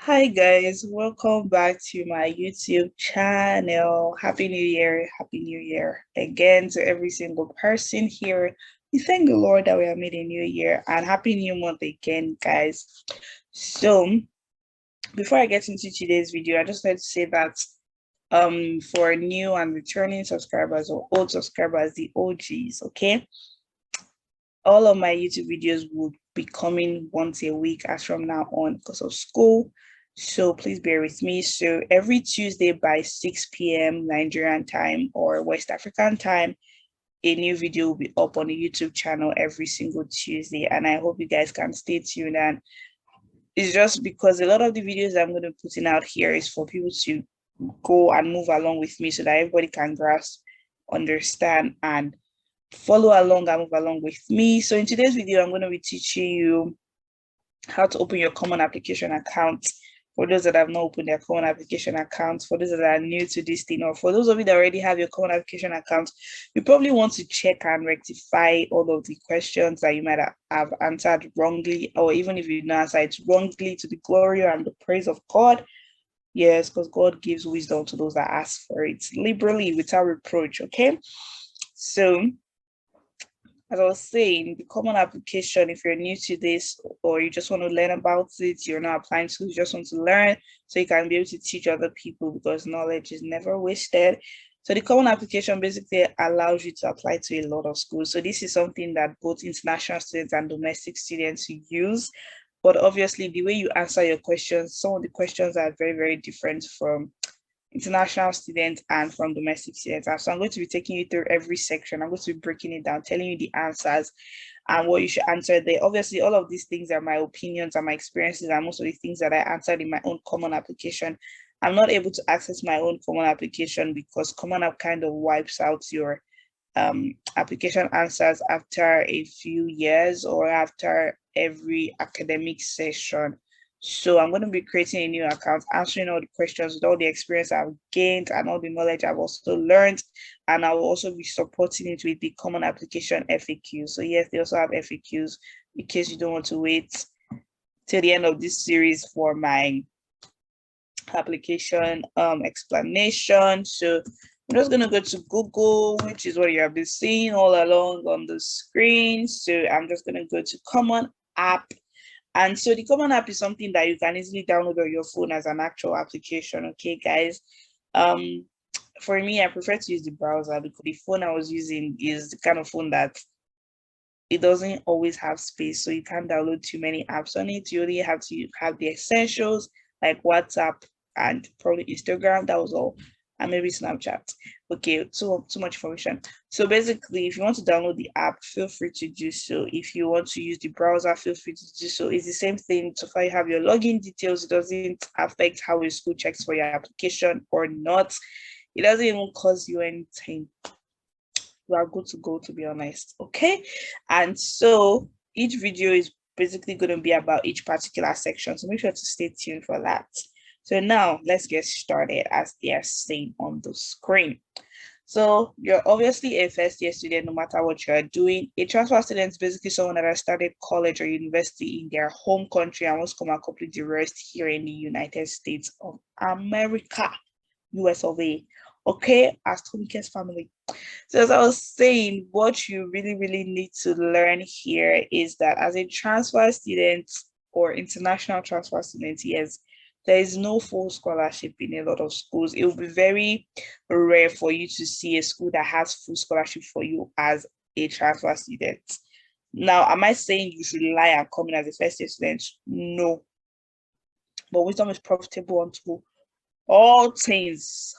Hi guys, welcome back to my YouTube channel. Happy New Year, Happy New Year again to every single person here. We thank the Lord that we have made a new year and Happy New Month again, guys. So, before I get into today's video, I just like to say that for new and returning subscribers or old subscribers, the OGs, okay? All of my YouTube videos will be coming once a week as from now on because of school. So please bear with me. So every Tuesday by 6 p.m. Nigerian time or West African time, a new video will be up on the YouTube channel every single Tuesday. And I hope you guys can stay tuned. And it's just because a lot of the videos I'm going to be putting out here is for people to go and move along with me so that everybody can grasp, understand, and follow along and move along with me. So in today's video, I'm going to be teaching you how to open your common application account for those that have not opened their common application accounts, for those that are new to this thing, or for those of you that already have your common application account, you probably want to check and rectify all of the questions that you might have answered wrongly, or even if you didn't answer it wrongly, to the glory and the praise of God. Yes, because God gives wisdom to those that ask for it liberally without reproach. Okay. So as I was saying, the common application, if you're new to this or you just want to learn about it, you're not applying to, you just want to learn so you can be able to teach other people because knowledge is never wasted. So the common application basically allows you to apply to a lot of schools. So this is something that both international students and domestic students use. But obviously, the way you answer your questions, some of the questions are very, very different from international students and from domestic students. And so I'm going to be taking you through every section. I'm going to be breaking it down, telling you the answers and what you should answer there. Obviously, all of these things are my opinions and my experiences and most of the things that I answered in my own common application. I'm not able to access my own common application because Common App kind of wipes out your application answers after a few years or after every academic session. So I'm going to be creating a new account, answering all the questions with all the experience I've gained and all the knowledge I've also learned. And I will also be supporting it with the common application FAQ. So yes, they also have FAQs in case you don't want to wait till the end of this series for my application explanation. So I'm just going to go to Google, which is what you have been seeing all along on the screen. So I'm just going to go to Common App. And so the Common App is something that you can easily download on your phone as an actual application. Okay, guys. For me, I prefer to use the browser because the phone I was using is the kind of phone that it doesn't always have space. So you can't download too many apps on it. You only have to have the essentials like WhatsApp and probably Instagram. That was all. And maybe Snapchat. Okay, too much information. So basically, if you want to download the app, feel free to do so. If you want to use the browser, feel free to do so. It's the same thing. So far you have your login details, it doesn't affect how your school checks for your application or not. It doesn't even cost you anything. You are good to go, to be honest. Okay. And so each video is basically going to be about each particular section. So make sure to stay tuned for that. So now let's get started as they are saying on the screen. So you're obviously a first year student, no matter what you're doing. A transfer student is basically someone that has started college or university in their home country and wants to come and complete the rest here in the United States of America, US of A. Okay, as Tomike's family. So as I was saying, what you really, really need to learn here is that as a transfer student or international transfer student, yes, there is no full scholarship in a lot of schools. It will be very rare for you to see a school that has full scholarship for you as a transfer student. Now, am I saying you should rely on coming as a first year student? No. But wisdom is profitable unto all things.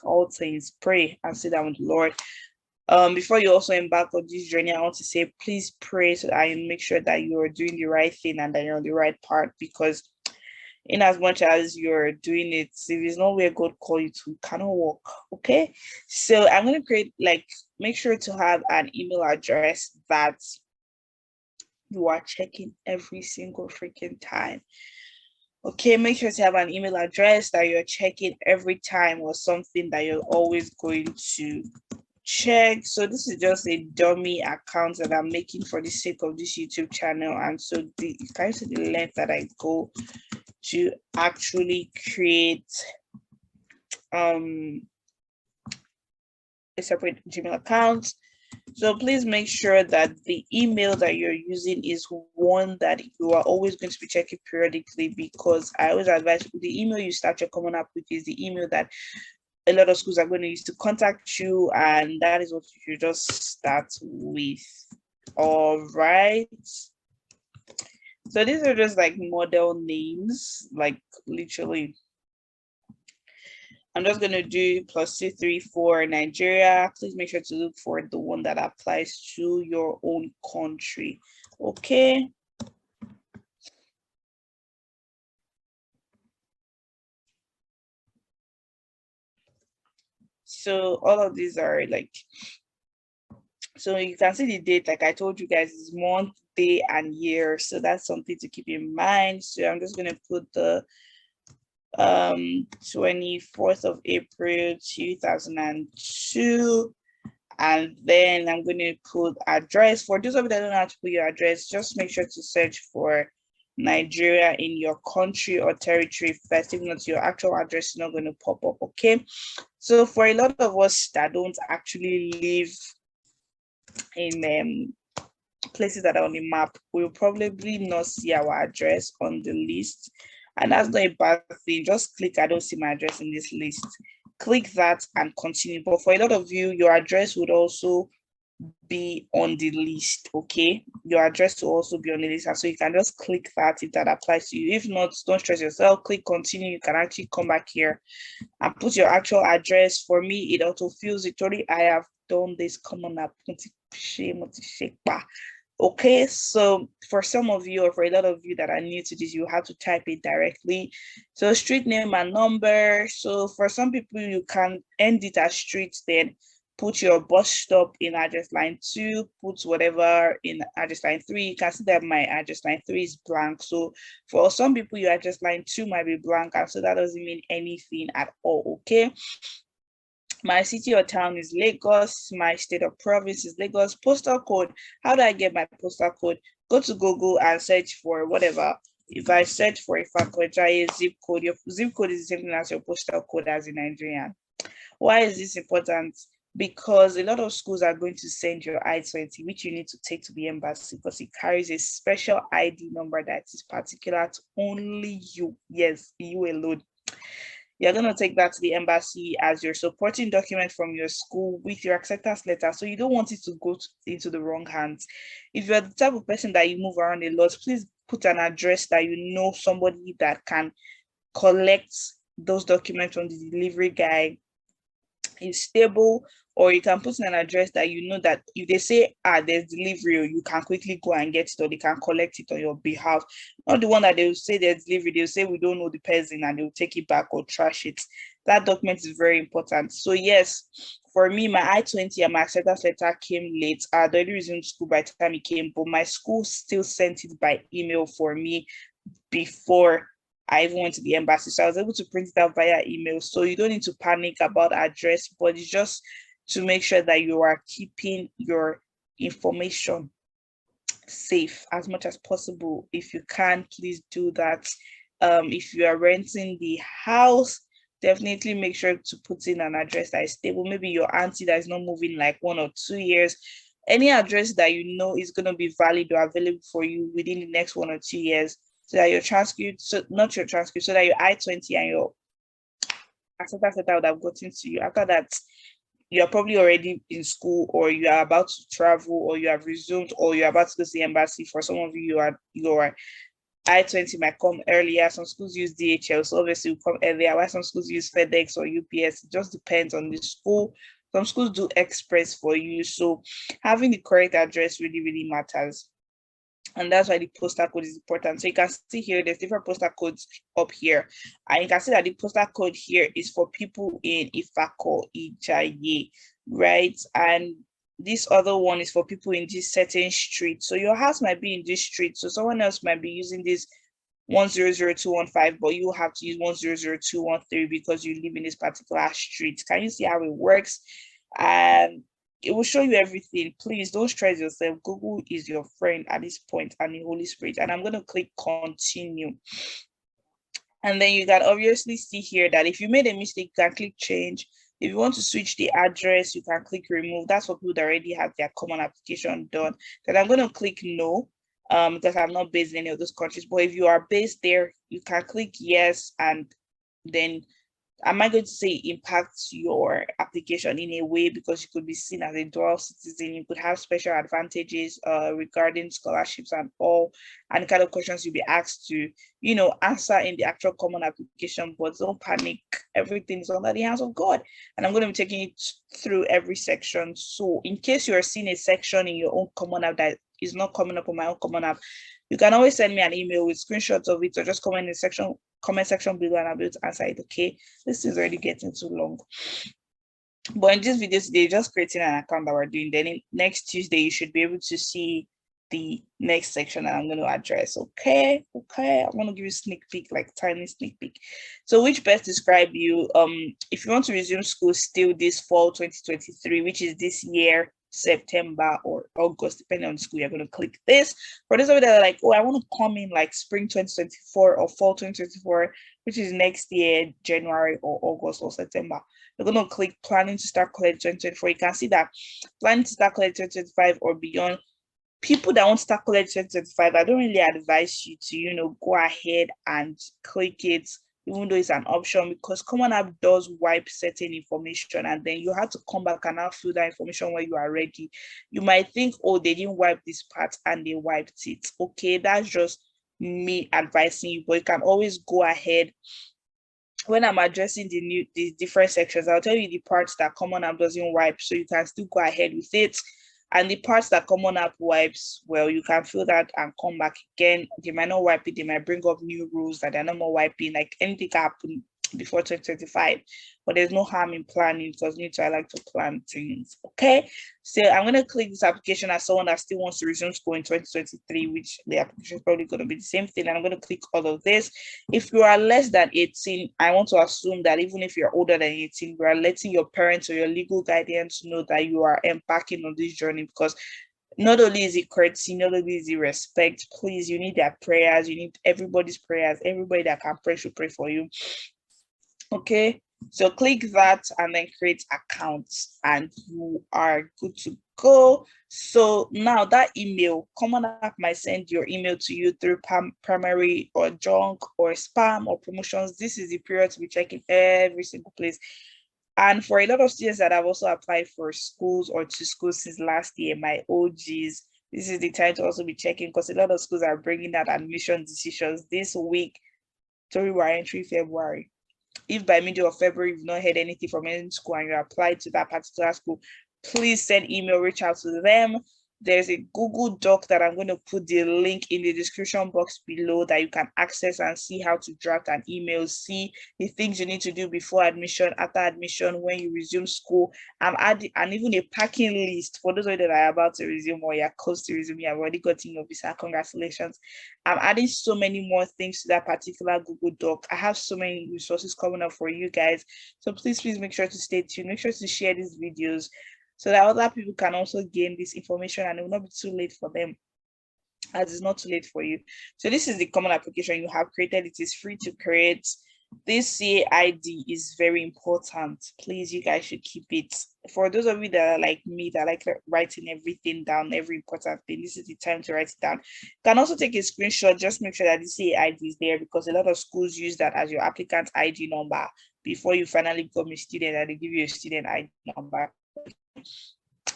Pray and sit down with the Lord. Before you also embark on this journey, I want to say please pray so that you make sure that you are doing the right thing and that you're on the right part, because in as much as you're doing it, if it's not where God called you to, cannot work. Okay. So I'm going to create, make sure to have an email address that you are checking every single freaking time. Okay, make sure to have an email address that you're checking every time or something that you're always going to check. So this is just a dummy account that I'm making for the sake of this YouTube channel. And so you can see the length that I go to actually create a separate Gmail account. So please make sure that the email that you're using is one that you are always going to be checking periodically, because I always advise people the email you start your common app with is the email that a lot of schools are going to use to contact you, and that is what you should just start with. All right. So these are just like model names, like literally. I'm just going to do +234 Nigeria. Please make sure to look for the one that applies to your own country. Okay. So all of these are like, so you can see the date, like I told you guys, is month, day, and year. So that's something to keep in mind. So I'm just going to put the 24th of April 2002, and then I'm going to put address. For those of you that don't know how to put your address, just make sure to search for Nigeria in your country or territory first. Even though your actual address is not going to pop up. Okay, so for a lot of us that don't actually live in places that are on the map, we'll probably not see our address on the list. And that's not a bad thing. Just click, I don't see my address in this list. Click that and continue. But for a lot of you, your address would also be on the list, okay? Your address will also be on the list. And so you can just click that if that applies to you. If not, don't stress yourself. Click continue. You can actually come back here and put your actual address. For me, it autofills it. Already, I have done this common app. Okay, so for some of you, or for a lot of you that are new to this, you have to type it directly. So street name and number. So for some people, you can end it as street, then put your bus stop in address line 2, put whatever in address line 3. You can see that my address line 3 is blank. So for some people, your address line 2 might be blank, and so that doesn't mean anything at all, okay? My city or town is Lagos. My state or province is Lagos. Postal code. How do I get my postal code? Go to Google and search for whatever. If I search for a zip code, your zip code is the same thing as your postal code as in Nigerian. Why is this important? Because a lot of schools are going to send your I-20, which you need to take to the embassy, because it carries a special ID number that is particular to only you. Yes, you alone. You're going to take that to the embassy as your supporting document from your school with your acceptance letter. So you don't want it to go into the wrong hands. If you're the type of person that you move around a lot, please put an address that you know somebody that can collect those documents from the delivery guy is stable, or you can put in an address that you know that if they say there's delivery, you can quickly go and get it, or they can collect it on your behalf. Not the one that they'll say there's delivery, they'll say we don't know the person and they'll take it back or trash it. That document is very important. So yes, for me, my I-20 and my acceptance letter came late. I'd already resumed school by the time it came, but my school still sent it by email for me before I even went to the embassy. So I was able to print it out via email. So you don't need to panic about address, but it's just to make sure that you are keeping your information safe as much as possible. If you can, please do that. If you are renting the house, definitely make sure to put in an address that is stable. Maybe your auntie that is not moving like 1 or 2 years. Any address that you know is going to be valid or available for you within the next 1 or 2 years, so that your transcript, so not your transcript, so that your I-20 and your acceptance letter would have gotten to you. After that, you're probably already in school, or you are about to travel, or you have resumed, or you're about to go to the embassy. For some of you, your I-20 might come earlier. Some schools use DHL, so obviously will come earlier, while some schools use FedEx or UPS. It just depends on the school. Some schools do express for you. So having the correct address really, really matters. And that's why the postal code is important. So you can see here, there's different postal codes up here. And you can see that the postal code here is for people in Ifako, Ijaye, right? And this other one is for people in this certain street. So your house might be in this street. So someone else might be using this 100215, but you have to use 100213 because you live in this particular street. Can you see how it works? And it will show you everything. Please don't stress yourself. Google is your friend at this point, and the Holy Spirit. And I'm going to click continue. And then you can obviously see here that if you made a mistake, you can click change. If you want to switch the address, you can click remove. That's for people that already have their common application done. Then I'm going to click no, because I'm not based in any of those countries. But if you are based there, you can click yes, and then am I going to say impacts your application in a way because you could be seen as a dual citizen, you could have special advantages regarding scholarships and all, and the kind of questions you'll be asked to, answer in the actual common application. But don't panic, everything is under the hands of God. And I'm going to be taking it through every section. So in case you're seeing a section in your own common app that is not coming up on my own common app, you can always send me an email with screenshots of it, or just comment in the comment section below, and I'll be able to answer it. Okay, this is already getting too long. But in this video today, just creating an account that we're doing. Then next Tuesday, you should be able to see the next section that I'm going to address. Okay. I'm going to give you a sneak peek, like tiny sneak peek. So which best describe you? If you want to resume school still this fall 2023, which is this year, September or August, depending on the school, you're going to click this. For those of you that are like, oh, I want to come in like spring 2024 or fall 2024, which is next year, January or August or September, you're going to click planning to start college 2024. You can see that planning to start college 2025 or beyond. People that want to start college 2025, I don't really advise you to, go ahead and click it, even though it's an option, because Common App does wipe certain information, and then you have to come back and now fill that information when you are ready. You might think, oh, they didn't wipe this part and they wiped it. Okay, that's just me advising you, but you can always go ahead. When I'm addressing the different sections, I'll tell you the parts that Common App doesn't wipe, so you can still go ahead with it. And the parts that Common App wipes, well, you can fill that and come back again. They might not wipe it, they might bring up new rules that they're not more wiping, like anything can happen before 2025. But there's no harm in planning, because me too, I like to plan things. Okay. So I'm gonna click this application as someone that still wants to resume school in 2023, which the application is probably gonna be the same thing. And I'm gonna click all of this. If you are less than 18, I want to assume that even if you're older than 18, you are letting your parents or your legal guardians know that you are embarking on this journey, because not only is it courtesy, not only is it respect, please, you need their prayers, you need everybody's prayers. Everybody that can pray should pray for you. Okay, so click that and then create accounts, and you are good to go. So now that email, Common App might send your email to you through primary or junk or spam or promotions. This is the period to be checking every single place. And for a lot of students that have also applied for schools or to schools since last year, my OGs, this is the time to also be checking, because a lot of schools are bringing out admission decisions this week. Sorry, we're entering February. If by middle of February you've not heard anything from any school and you applied to that particular school, please send email, reach out to them. There's a Google Doc that I'm going to put the link in the description box below that you can access and see how to draft an email, see the things you need to do before admission, after admission, when you resume school. I'm adding, and even a packing list for those of you that are about to resume or you're close to resuming. I've already gotten your visa. Congratulations. I'm adding so many more things to that particular Google Doc. I have so many resources coming up for you guys. So please make sure to stay tuned. Make sure to share these videos so that other people can also gain this information, and it will not be too late for them, as it's not too late for you. So this is the common application you have created. It is free to create. This CAID is very important. Please, you guys should keep it. For those of you that are like me, that like writing everything down, every important thing, this is the time to write it down. You can also take a screenshot. Just make sure that the CAID is there, because a lot of schools use that as your applicant ID number before you finally become a student, and they give you a student ID number.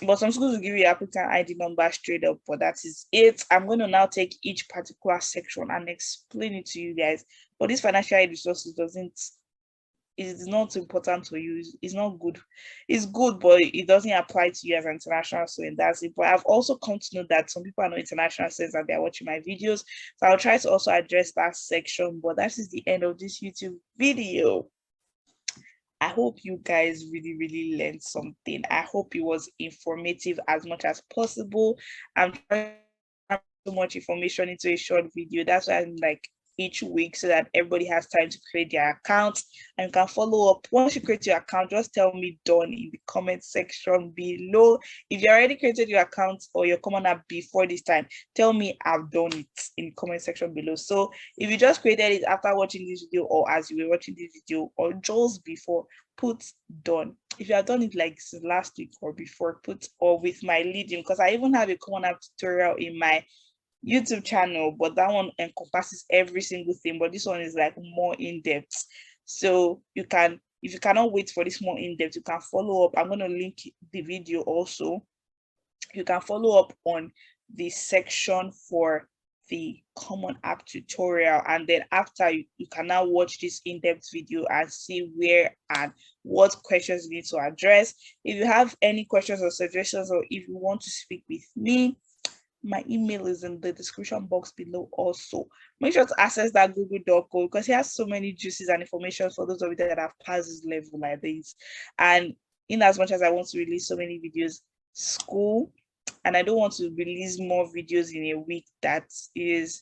But some schools will give you applicant ID number straight up, but that is it. I'm going to now take each particular section and explain it to you guys. But this financial aid resources is not important to you. It's not good. It's good, but it doesn't apply to you as an international student. That's it. But I've also come to know that some people are not international students and they're watching my videos. So I'll try to also address that section. But that is the end of this YouTube video. I hope you guys really learned something. I hope it was informative as much as possible. I'm trying to put so much information into a short video. That's why I'm like each week so that everybody has time to create their accounts, and you can follow up. Once you create your account, just tell me done in the comment section below. If you already created your account or your common app before this time, tell me I've done it in the comment section below. So if you just created it after watching this video or as you were watching this video or just before, put done. If you have done it like last week or before, put or with my leading, because I even have a common app tutorial in my YouTube channel, but that one encompasses every single thing, but this one is like more in-depth. So you can, if you cannot wait for this more in-depth, you can follow up. I'm going to link the video also. You can follow up on the section for the common app tutorial, and then after you can now watch this in-depth video and see where and what questions you need to address. If you have any questions or suggestions, or if you want to speak with me, my email is in the description box below also. Make sure to access that Google Doc code because it has so many juices and information for those of you that have passed this level like this. And in as much as I want to release so many videos, school, and I don't want to release more videos in a week that is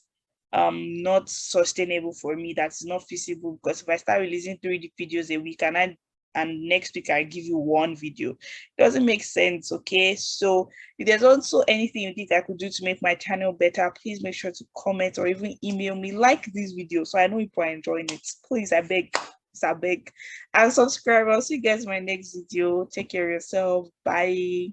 not sustainable for me, that's not feasible, because if I start releasing 3 videos a week and next week I give you 1 video, it doesn't make sense. Okay, so if there's also anything you think I could do to make my channel better, please make sure to comment or even email me. Like this video so I know people are enjoying it. Please, I beg, and subscribe. I'll see you guys in my next video. Take care of yourself. Bye.